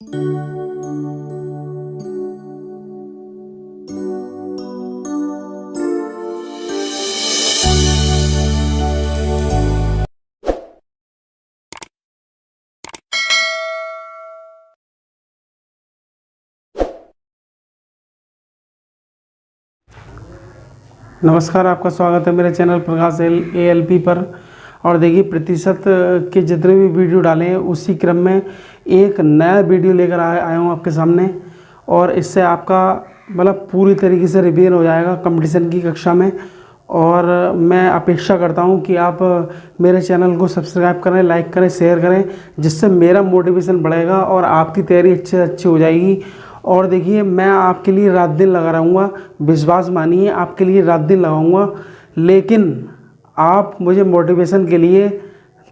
नमस्कार, आपका स्वागत है मेरे चैनल प्रकाश ALP पर। और देखिए, प्रतिशत के जितने भी वीडियो डाले हैं उसी क्रम में एक नया वीडियो लेकर आया हूँ आपके सामने। और इससे आपका मतलब पूरी तरीके से रिवीजन हो जाएगा कंपटीशन की कक्षा में। और मैं अपेक्षा करता हूँ कि आप मेरे चैनल को सब्सक्राइब करें, लाइक करें, शेयर करें, जिससे मेरा मोटिवेशन बढ़ेगा और आपकी तैयारी अच्छे से अच्छी हो जाएगी। और देखिए, मैं आपके लिए रात दिन लगा रहूँगा, विश्वास मानिए, आपके लिए रात दिन लगाऊँगा। लेकिन आप मुझे मोटिवेशन के लिए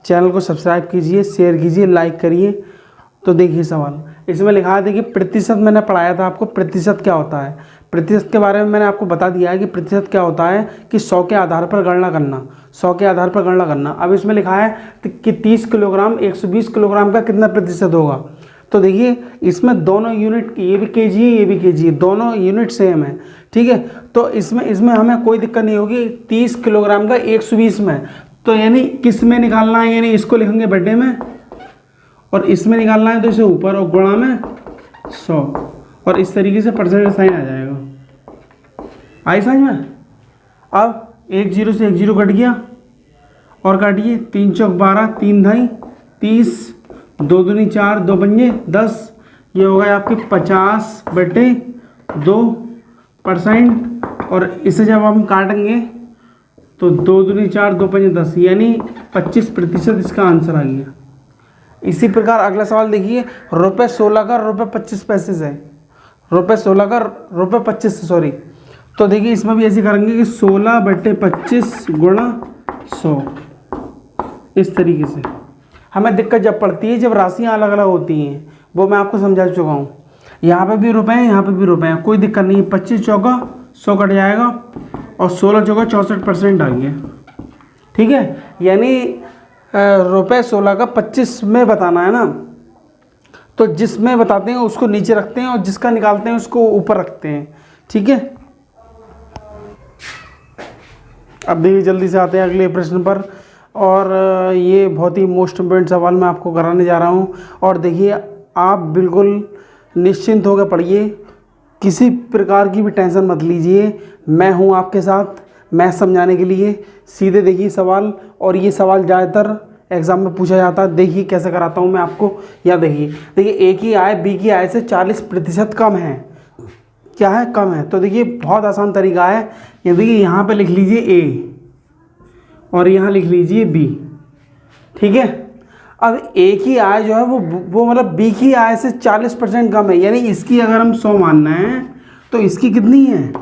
चैनल को सब्सक्राइब कीजिए, शेयर कीजिए, लाइक करिए। तो देखिए सवाल इसमें लिखा है, देखिए प्रतिशत मैंने पढ़ाया था आपको, प्रतिशत क्या होता है। प्रतिशत के बारे में मैंने आपको बता दिया है कि प्रतिशत क्या होता है कि 100 के आधार पर गणना करना, 100 के आधार पर गणना करना। अब इसमें लिखा है कि 30 किलोग्राम 120 किलोग्राम का कितना प्रतिशत होगा। तो देखिए, इसमें दोनों यूनिट, ये भी केजी है, ये भी केजी है, दोनों यूनिट सेम है, ठीक है। तो इसमें हमें कोई दिक्कत नहीं होगी। 30 किलोग्राम का 120 में, तो यानी किस में निकालना है, यानी इसको लिखेंगे बटे में, और इसमें निकालना है तो इसे ऊपर और गुणा में 100, और इस तरीके से परसेंटेज साइन आ जाएगा। आई समझ में। अब 1 0 से 1 0 कट गया, और काटिए, 3 चौक 12, 3 ढाई 30, 2 दूनी 4, 2 पंजे 10, ये होगा आपके 50/2%। और इसे जब हम काटेंगे तो 2 दूनी 4, 2 पंजे 10, यानी 25% इसका आंसर आ गया। इसी प्रकार अगला सवाल देखिए, रुपये 16 का रुपये 25 पैसे से, रुपये 16 का रुपये 25 से, सॉरी। तो देखिए, इसमें भी ऐसे करेंगे कि 16/25 गुणा 100, इस तरीके से। हमें दिक्कत जब पड़ती है जब राशियाँ अलग अलग होती हैं, वो मैं आपको समझा चुका हूँ। यहाँ पे भी रुपए हैं, यहाँ पे भी रुपए हैं, कोई दिक्कत नहीं है। 25 चौका 100 कट जाएगा, और 16 चौका 64% आ गया, ठीक है। यानी रुपये 16 का 25 में बताना है ना, तो जिसमें बताते हैं उसको नीचे रखते हैं, और जिसका निकालते हैं उसको ऊपर रखते हैं, ठीक है। अब देखिए, जल्दी से आते हैं अगले प्रश्न पर। और ये बहुत ही मोस्ट इम्पोर्टेंट सवाल मैं आपको कराने जा रहा हूँ। और देखिए, आप बिल्कुल निश्चिंत होकर पढ़िए, किसी प्रकार की भी टेंशन मत लीजिए, मैं हूँ आपके साथ, मैं समझाने के लिए। सीधे देखिए सवाल, और ये सवाल ज़्यादातर एग्ज़ाम में पूछा जाता है। देखिए कैसे कराता हूँ मैं आपको। या देखिए ए की आय बी की आय से 40% कम है। क्या है? कम है। तो देखिए, बहुत आसान तरीका है। ये देखिए, यहाँ पे लिख लीजिए ए, और यहाँ लिख लीजिए बी, ठीक है। अब ए की आय जो है वो मतलब बी की आय से 40% कम है, यानी इसकी अगर हम 100 मानना है तो इसकी कितनी है?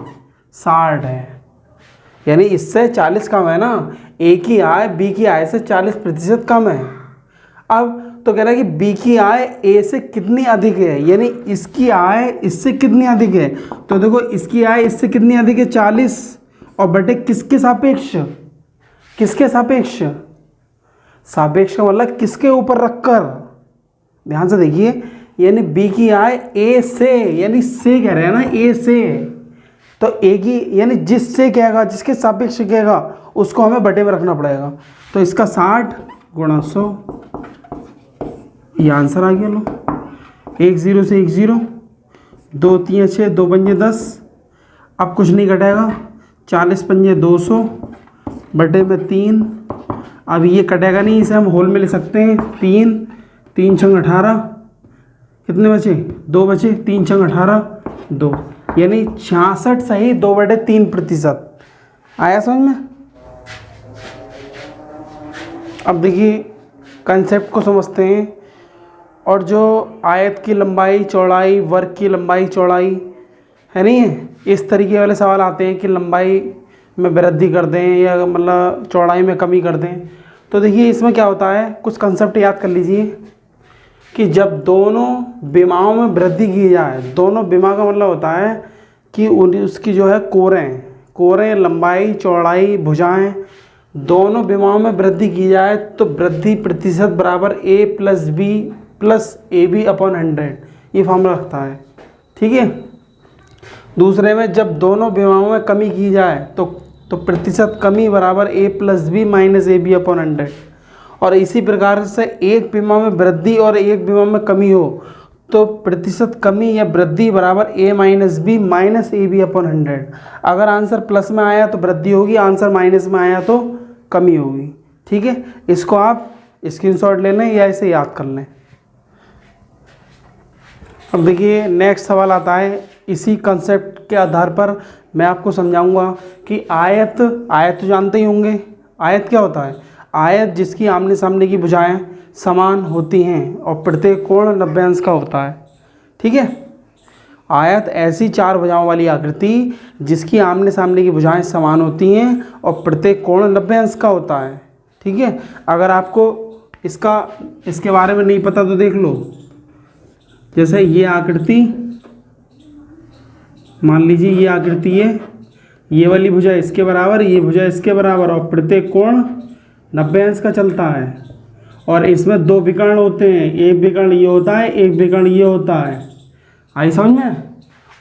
60 है, यानी इससे 40 कम है ना। ए की आय बी की आय से 40% कम है। अब तो कह रहा है कि बी की आय ए से कितनी अधिक है, यानी इसकी आय इससे कितनी अधिक है। तो देखो, इसकी आय इससे कितनी अधिक है? 40, और बटे किसके सापेक्ष? किसके सापेक्ष? सापेक्ष का मतलब किसके ऊपर रखकर। ध्यान से देखिए, यानी बी की आय ए से, यानी से कह रहे हैं ना, ए से, तो ए की यानी जिससे कहेगा, जिसके सापेक्ष कहेगा, उसको हमें बटे में रखना पड़ेगा। तो इसका 60 गुणा 100, ये आंसर आ गया। लो, 1 0 से 1 0, 2 3 6, 2 पंजे 10, अब कुछ नहीं घटेगा, 40 पंजे 200 बटे में 3। अब ये कटेगा नहीं, इसे हम होल में ले सकते हैं। 3 3 छंग 18, कितने बचे? 2 बचे। 3 छंग 18, 2, यानी 66 सही 2/3%। आया समझ में? अब देखिए, कंसेप्ट को समझते हैं। और जो आयत की लंबाई चौड़ाई, वर्ग की लंबाई चौड़ाई है, नहीं है, इस तरीके वाले सवाल आते हैं कि लंबाई में वृद्धि कर दें या मतलब चौड़ाई में कमी कर दें। तो देखिए, इसमें क्या होता है, कुछ कंसेप्ट याद कर लीजिए कि जब दोनों विमाओं में वृद्धि की जाए, दोनों विमा का मतलब होता है कि उसकी जो है कोरें, लंबाई, चौड़ाई, भुजाएं, दोनों विमाओं में वृद्धि की जाए, तो वृद्धि प्रतिशत बराबर a + b + ab/100, ये फॉर्मूला रखता है, ठीक है। दूसरे में जब दोनों विमाओं में कमी की जाए तो प्रतिशत कमी बराबर a plus B minus A B upon 100। और इसी प्रकार से एक विमा में वृद्धि और एक विमा में कमी हो तो प्रतिशत कमी या वृद्धि बराबर a minus B minus A B upon 100। अगर आंसर प्लस में आया तो वृद्धि होगी, आंसर माइनस में आया तो कमी होगी, ठीक है। इसको आप स्क्रीनशॉट ले लें या इसे याद कर लें। अब देखिए नेक्स्ट सवाल आता है, इसी कंसेप्ट के आधार पर मैं आपको समझाऊंगा कि आयत तो जानते ही होंगे। आयत क्या होता है? आयत जिसकी आमने सामने की भुजाएं समान होती हैं और प्रत्येक कोण 90 अंश का होता है, ठीक है। आयत ऐसी चार भुजाओं वाली आकृति जिसकी आमने सामने की भुजाएं समान होती हैं और प्रत्येक कोण 90 अंश का होता है, ठीक है। अगर आपको इसके बारे में नहीं पता तो देख लो। जैसे ये आकृति, मान लीजिए ये आकृति है, ये वाली भुजा इसके बराबर, ये भुजा इसके बराबर और प्रत्येक कोण 90 अंश का चलता है। और इसमें दो विकर्ण होते हैं, एक विकर्ण ये होता है, एक विकर्ण ये होता है। आई समझ में?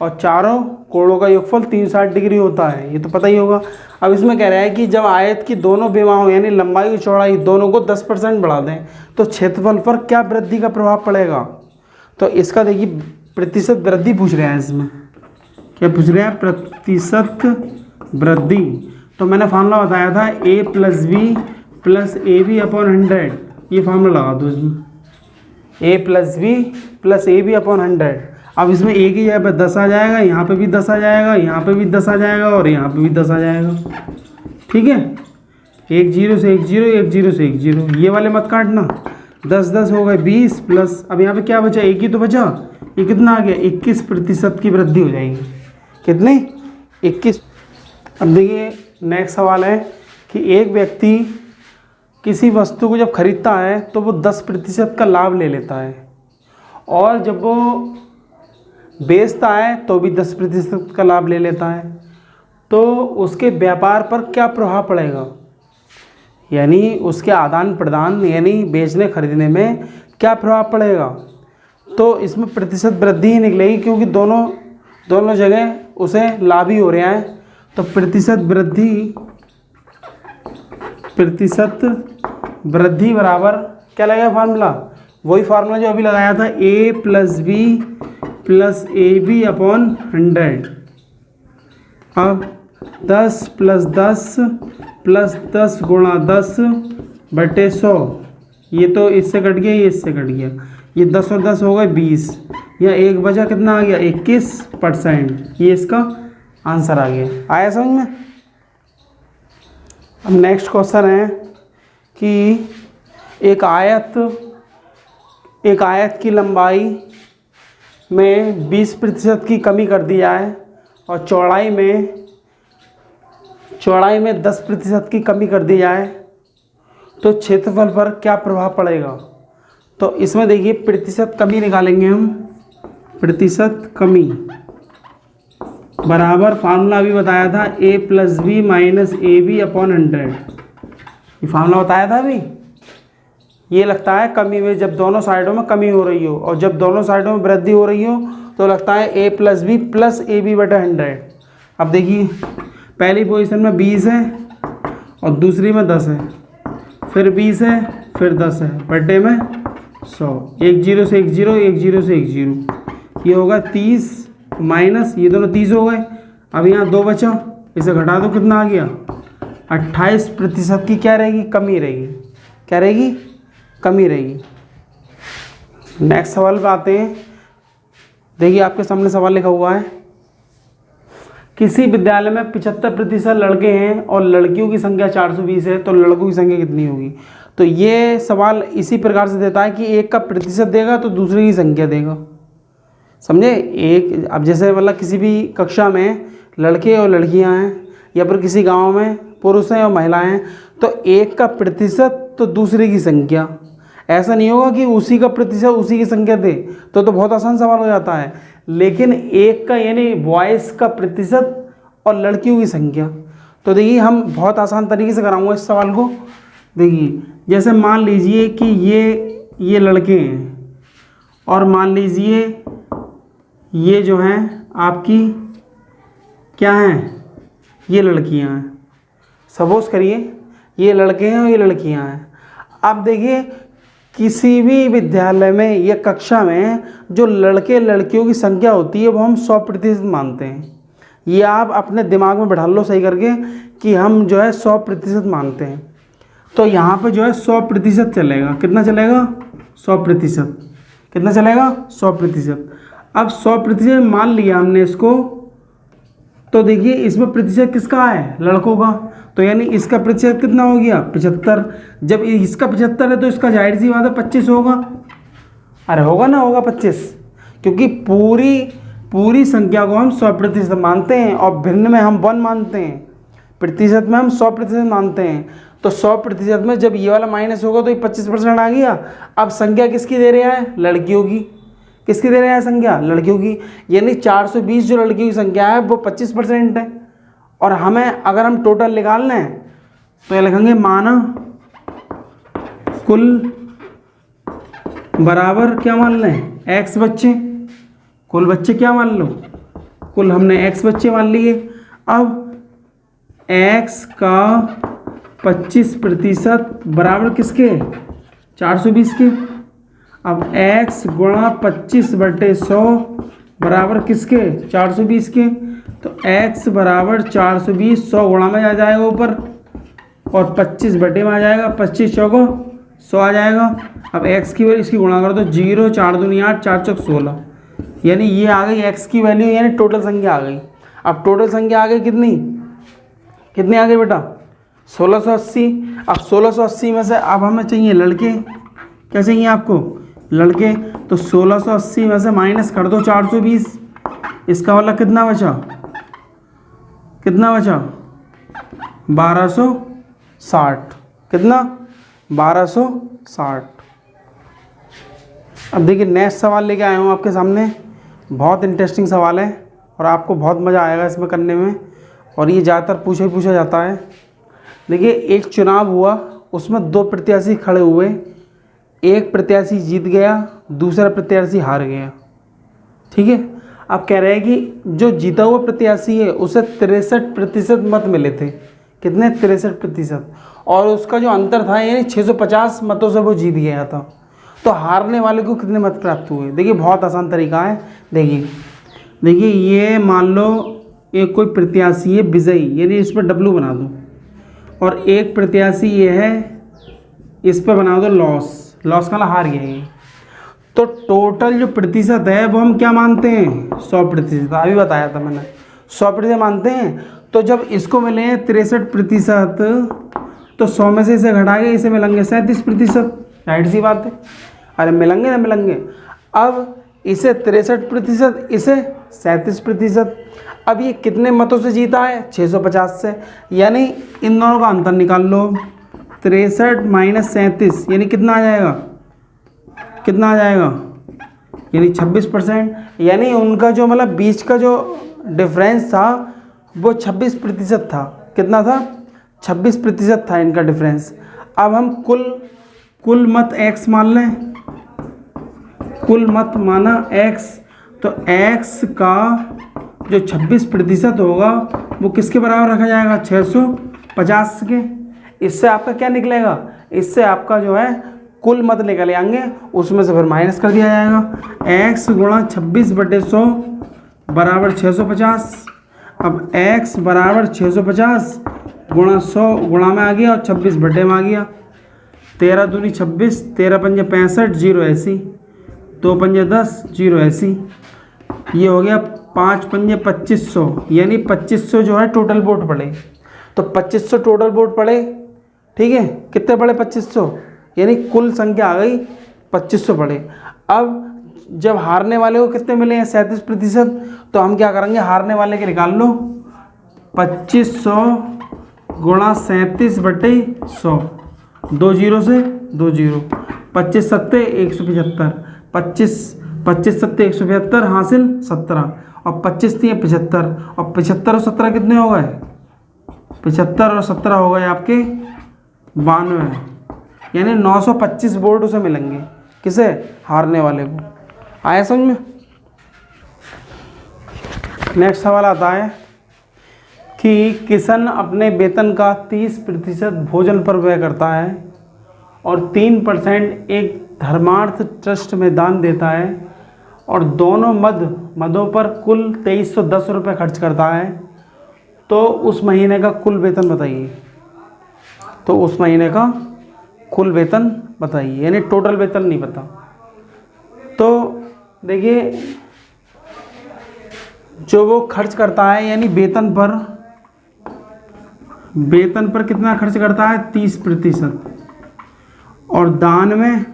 और चारों कोणों का योगफल 360 डिग्री होता है, ये तो पता ही होगा। अब इसमें कह रहा है कि जब आयत की दोनों विमाओं यानी लंबाई और चौड़ाई दोनों को 10% बढ़ा दें तो क्षेत्रफल पर क्या वृद्धि का प्रभाव पड़ेगा। तो इसका देखिए प्रतिशत वृद्धि पूछ रहे हैं। इसमें क्या पूछ रहे हैं? प्रतिशत वृद्धि। तो मैंने फार्मूला बताया था a plus B plus A B upon 100। ये फार्मूला लगा दो इसमें, a plus B plus A B upon 100। अब इसमें a की जगह पे 10 आ जाएगा, यहाँ पे भी 10 आ जाएगा, यहाँ पे भी 10 आ जाएगा और यहाँ पे भी 10 आ जाएगा, ठीक है। एक जीरो से एक जीरो, एक जीरो से एक जीरो, ये वाले मत काटना। 10 10 हो गए 20 प्लस अब यहाँ पे क्या बचा? एक ही तो बचा। ये कितना आ गया? 21% की वृद्धि हो जाएगी। कितनी? 21। अब देखिए नेक्स्ट सवाल है कि एक व्यक्ति किसी वस्तु को जब खरीदता है तो वो 10% का लाभ ले लेता है और जब वो बेचता है तो भी 10% का लाभ ले लेता है। तो उसके व्यापार पर क्या प्रभाव पड़ेगा, यानी उसके आदान प्रदान यानी बेचने खरीदने में क्या प्रभाव पड़ेगा। तो इसमें प्रतिशत वृद्धि ही निकलेगी क्योंकि दोनों जगह उसे लाभ ही हो रहा है। तो प्रतिशत वृद्धि बराबर क्या लगेगा फार्मूला? वही फार्मूला जो अभी लगाया था, a plus B plus A B upon 100। अब 10 प्लस 10 प्लस 10 गुणा 10 बटे 100। ये तो इससे कट गया, ये इससे कट गया, ये 10 और 10 हो गए 20। या एक बचा, कितना आ गया? 21%। ये इसका आंसर आ गया। आया समझ में? अब नेक्स्ट क्वेश्चन है कि एक आयत की लंबाई में 20% की कमी कर दी जाए और चौड़ाई में 10% की कमी कर दी जाए तो क्षेत्रफल पर क्या प्रभाव पड़ेगा। तो इसमें देखिए प्रतिशत कमी निकालेंगे हम। प्रतिशत कमी बराबर फार्मूला अभी बताया था a plus B minus A B upon 100। ये फार्मूला बताया था अभी। ये लगता है कमी में जब दोनों साइडों में कमी हो रही हो और जब दोनों साइडों में वृद्धि हो रही हो तो लगता है a plus B plus A B बटा 100। अब देखिए पहली पोजीशन में 20 है और दूसरी में 10 है, फिर 20 है फिर 10 है, बटे में 100। एक जीरो से एक जीरो, एक जीरो से एक जीरो, ये होगा 30 माइनस ये दोनों 30 हो गए। अब यहाँ 2 बचा, इसे घटा दो, कितना आ गया? 28% की क्या रहेगी? कमी रहेगी। क्या रहेगी? कमी रहेगी। नेक्स्ट सवाल पे आते हैं। देखिए आपके सामने सवाल लिखा हुआ है, किसी विद्यालय में 75% लड़के हैं और लड़कियों की संख्या 420 है तो लड़कों की संख्या कितनी होगी। तो ये सवाल इसी प्रकार से देता है कि एक का प्रतिशत देगा तो दूसरे की संख्या देगा, समझे। एक अब जैसे मतलब किसी भी कक्षा में लड़के और लड़कियां हैं या फिर किसी गांव में पुरुष हैं और महिलाएं हैं तो एक का प्रतिशत तो दूसरे की संख्या। ऐसा नहीं होगा कि उसी का प्रतिशत उसी की संख्या दे, तो बहुत आसान सवाल हो जाता है। लेकिन एक का यानी बॉयज़ का प्रतिशत और लड़कियों की संख्या। तो देखिए हम बहुत आसान तरीके से कराऊंगा इस सवाल को। देखिए जैसे मान लीजिए कि ये लड़के हैं और मान लीजिए ये जो हैं आपकी क्या हैं, ये लड़कियां हैं। सपोज करिए ये लड़के हैं और ये लड़कियां हैं। अब देखिए किसी भी विद्यालय में या कक्षा में जो लड़के लड़कियों की संख्या होती है वो हम 100% मानते हैं। ये आप अपने दिमाग में बैठा लो सही करके कि हम जो है 100% मानते हैं। तो यहाँ पे जो है 100% चलेगा। कितना चलेगा? 100%। कितना चलेगा? 100%। अब 100% मान लिया हमने इसको, तो देखिए इसमें प्रतिशत किसका है? लड़कों का। तो यानी इसका प्रतिशत कितना हो गया? 75। जब इसका 75 है तो इसका जाहिर सी बात है 25 होगा। अरे होगा ना, होगा 25, क्योंकि पूरी संख्या को हम 100% मानते हैं और भिन्न में हम 1 मानते हैं, प्रतिशत में हम 100% मानते हैं। तो 100% में जब ये वाला माइनस होगा तो ये 25% आ गया। अब संख्या किसकी दे रहा है? लड़कियों की। किसकी दे रहा है संख्या? लड़कियों की। यानी 420 जो लड़कियों की संख्या है वो 25% है। और हमें अगर हम टोटल निकालना है तो ये लिखेंगे माना कुल बराबर क्या मान लें? x बच्चे। कुल बच्चे क्या मान लो? कुल हमने x बच्चे मान लिए। अब x का 25% बराबर किसके? 420 के। अब x गुणा 25/100 बराबर किसके? 420 के। तो x बराबर 420, 100 गुणा में आ जाएगा ऊपर और 25 बटे में आ जाएगा। 25 चौको 100 आ जाएगा। अब x की वैल्यू इसकी गुणा करो तो 0, 4 दूनी 8, 4 चौक 16, यानी ये आ गई x की वैल्यू, यानी टोटल संख्या आ गई। अब टोटल संख्या आ गई कितनी आ गई बेटा? 1680। अब 1680 में से अब हमें चाहिए लड़के। क्या चाहिए आपको? लड़के। तो 1680 में से माइनस कर दो 420। इसका वाला कितना बचा? 1260। कितना? 1260। अब देखिए नेक्स्ट सवाल लेके आया हूँ आपके सामने। बहुत इंटरेस्टिंग सवाल है और आपको बहुत मज़ा आएगा इसमें करने में, और ये ज़्यादातर पूछा जाता है। देखिए एक चुनाव हुआ, उसमें 2 प्रत्याशी खड़े हुए। एक प्रत्याशी जीत गया, दूसरा प्रत्याशी हार गया। ठीक है। अब कह रहे हैं कि जो जीता हुआ प्रत्याशी है उसे 63% मत मिले थे। कितने? 63%। और उसका जो अंतर था यानी 650 मतों से वो जीत गया था। तो हारने वाले को कितने मत प्राप्त हुए? देखिए बहुत आसान तरीका है। देखिए ये मान लो एक कोई प्रत्याशी है विजयी, यानी इस पर W बना दो, और एक प्रत्याशी ये है, इस पर बना दो लॉस का हार गया ये। तो टोटल जो प्रतिशत है वो हम क्या मानते हैं? 100%। अभी बताया था मैंने, 100% मानते हैं। तो जब इसको मिले हैं 63%, तो 100 में से इसे घटा के इसे मिलेंगे 37%। राइट सी बात है। अरे मिलेंगे ना मिलेंगे। अब इसे 63%, इसे 37%। अब ये कितने मतों से जीता है? 650 से। यानी इन दोनों का अंतर निकाल लो। 63 माइनस 37 यानी कितना आ जाएगा? यानी 26%। यानी उनका जो मतलब बीच का जो डिफरेंस था वो 26% था। कितना था? 26% था इनका डिफरेंस। अब हम कुल मत x मान लें। कुल मत माना x, तो x का जो 26% होगा वो किसके बराबर रखा जाएगा? 650 के। इससे आपका क्या निकलेगा? इससे आपका जो है कुल मत निकल आएंगे, उसमें से फिर माइनस कर दिया जाएगा। x गुणा 26/100 बराबर 650। अब x बराबर 650 गुणा 100 गुणा में आ गया और 26 बटे में आ गया। 13 दूनी 26, 13 पंजे 65, 0 80, 2 पंजे 10, 0 80। ये हो गया 5 पंजे 2500, यानी 2500 जो है टोटल वोट पड़े। तो 2500 टोटल वोट पड़े। ठीक है। कितने पड़े? 2500, यानी कुल संख्या आ गई 2500 पड़े। अब जब हारने वाले को कितने मिले हैं? 37%। तो हम क्या करेंगे? हारने वाले के निकाल लो। 2500 गुणा 37/100, 2 0 से 2 0, 25 7 175, 25 7 175 हासिल 17, और 25 3 75, और 75 और 17 कितने हो गए? 75 और 17 हो गए आपके 92, यानी 925 वोट उसे मिलेंगे। किसे? हारने वाले को। आया समझ में? नेक्स्ट सवाल आता है कि किशन अपने वेतन का 30% भोजन पर व्यय करता है और 3% एक धर्मार्थ ट्रस्ट में दान देता है और दोनों मदों पर कुल 2310 रुपये खर्च करता है, तो उस महीने का कुल वेतन बताइए। तो उस महीने का कुल वेतन बताइए, यानी टोटल वेतन नहीं पता। तो देखिए, जो वो खर्च करता है यानी वेतन पर कितना खर्च करता है, 30%, और दान में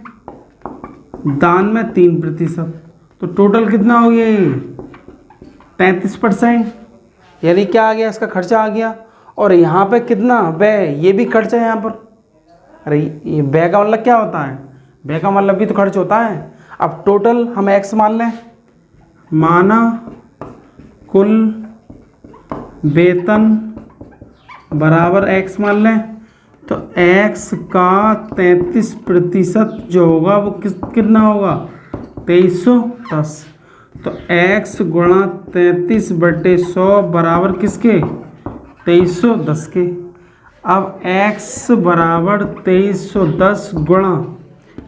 3%, तो टोटल कितना हो गया ये 33%, यानी क्या आ गया, इसका खर्चा आ गया। और यहाँ पे कितना व्यय, ये भी खर्च है यहाँ पर। अरे ये व्यय का मतलब क्या होता है, व्यय का मतलब भी तो खर्च होता है। अब टोटल हम x मान लें, माना कुल वेतन बराबर x मान लें, तो x का 33% जो होगा वो कितना होगा, 2310। तो x गुणा 33/100 बराबर किसके, 2310 के। अब x बराबर 2310 गुणा,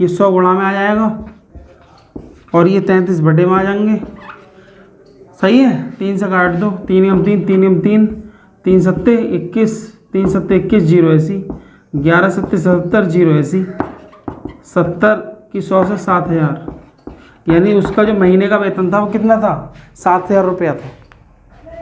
ये 100 गुणा में आ जाएगा और ये 33 बटे में आ जाएंगे। सही है, 3 से काट दो, 3 एम 3, 3 एम 3, 3 सत्ते 21, 3 सत्ते 21, 0 80, 11 सत्ते 77, 0 80, 70 की 100 से 7000, यानी उसका जो महीने का वेतन था वो कितना था, 7000 रुपया था।